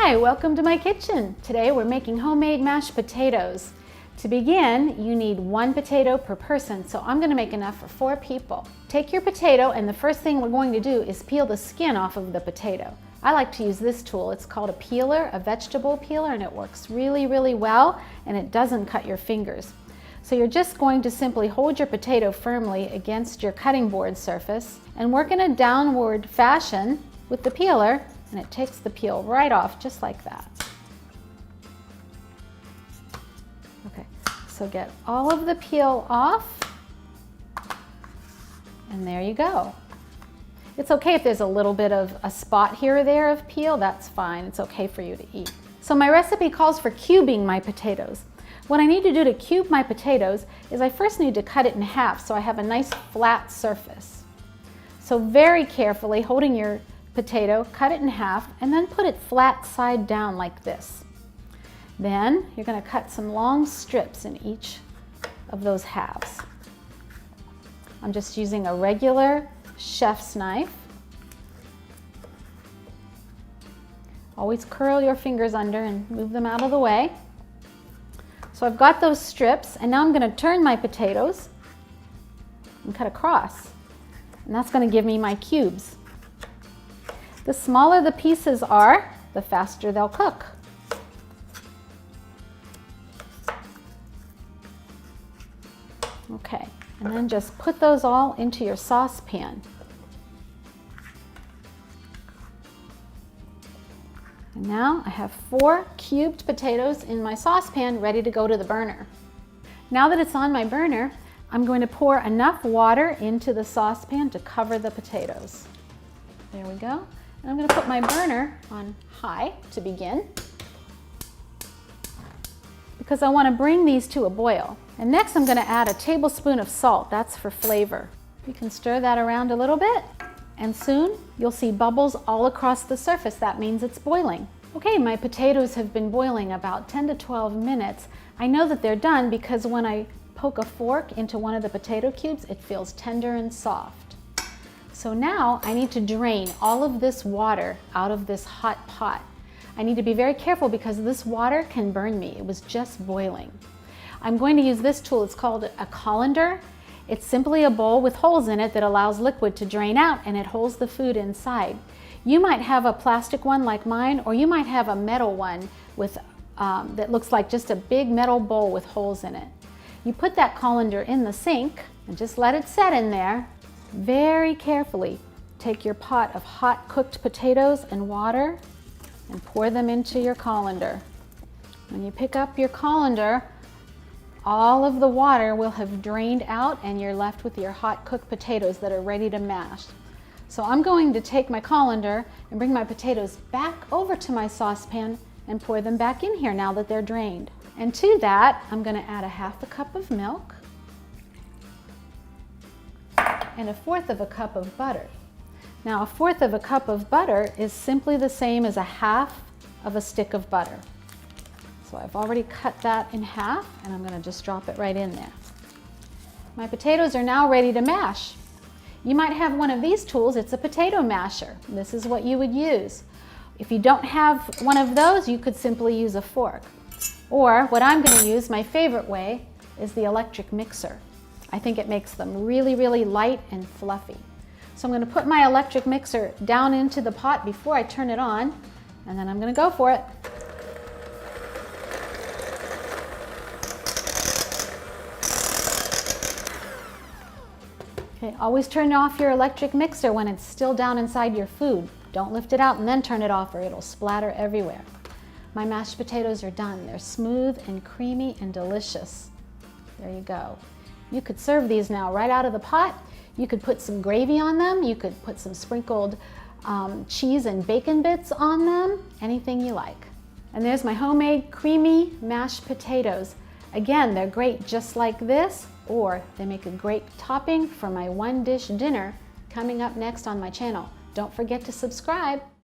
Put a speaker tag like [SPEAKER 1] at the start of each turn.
[SPEAKER 1] Hi, welcome to my kitchen. Today we're making homemade mashed potatoes. To begin, you need 1 potato per person, so I'm going to make enough for 4 people. Take your potato, and the first thing we're going to do is peel the skin off of the potato. I like to use this tool. It's called a peeler, a vegetable peeler, and it works really, really well, and it doesn't cut your fingers. So you're just going to simply hold your potato firmly against your cutting board surface and work in a downward fashion with the peeler, and it takes the peel right off just like that. Okay, so get all of the peel off, and there you go. It's okay if there's a little bit of a spot here or there of peel, that's fine. It's okay for you to eat. So my recipe calls for cubing my potatoes. What I need to do to cube my potatoes is I first need to cut it in half so I have a nice flat surface. So very carefully, holding your potato, cut it in half, and then put it flat side down like this. Then you're going to cut some long strips in each of those halves. I'm just using a regular chef's knife. Always curl your fingers under and move them out of the way. So I've got those strips, and now I'm going to turn my potatoes and cut across. And that's going to give me my cubes. The smaller the pieces are, the faster they'll cook. Okay, and then just put those all into your saucepan. And now I have 4 cubed potatoes in my saucepan ready to go to the burner. Now that it's on my burner, I'm going to pour enough water into the saucepan to cover the potatoes. There we go. And I'm going to put my burner on high to begin, because I want to bring these to a boil. And next I'm going to add a tablespoon of salt. That's for flavor. You can stir that around a little bit, and soon you'll see bubbles all across the surface. That means it's boiling. Okay, my potatoes have been boiling about 10 to 12 minutes. I know that they're done because when I poke a fork into one of the potato cubes, it feels tender and soft. So now I need to drain all of this water out of this hot pot. I need to be very careful because this water can burn me. It was just boiling. I'm going to use this tool. It's called a colander. It's simply a bowl with holes in it that allows liquid to drain out, and it holds the food inside. You might have a plastic one like mine, or you might have a metal one with, that looks like just a big metal bowl with holes in it. You put that colander in the sink and just let it set in there. Very carefully take your pot of hot cooked potatoes and water and pour them into your colander. When you pick up your colander, all of the water will have drained out, and you're left with your hot cooked potatoes that are ready to mash. So I'm going to take my colander and bring my potatoes back over to my saucepan and pour them back in here now that they're drained. And to that, I'm going to add a ½ cup of milk and 1/4 cup of butter. Now 1/4 cup of butter is simply the same as 1/2 stick of butter. So I've already cut that in half, and I'm going to just drop it right in there. My potatoes are now ready to mash. You might have one of these tools. It's a potato masher. This is what you would use. If you don't have one of those, you could simply use a fork. Or what I'm going to use, my favorite way, is the electric mixer. I think it makes them really, really light and fluffy. So I'm going to put my electric mixer down into the pot before I turn it on, and then I'm going to go for it. Okay, always turn off your electric mixer when it's still down inside your food. Don't lift it out and then turn it off, or it'll splatter everywhere. My mashed potatoes are done. They're smooth and creamy and delicious. There you go. You could serve these now right out of the pot. You could put some gravy on them. You could put some sprinkled cheese and bacon bits on them. Anything you like. And there's my homemade creamy mashed potatoes. Again, they're great just like this, or they make a great topping for my 1-dish dinner coming up next on my channel. Don't forget to subscribe.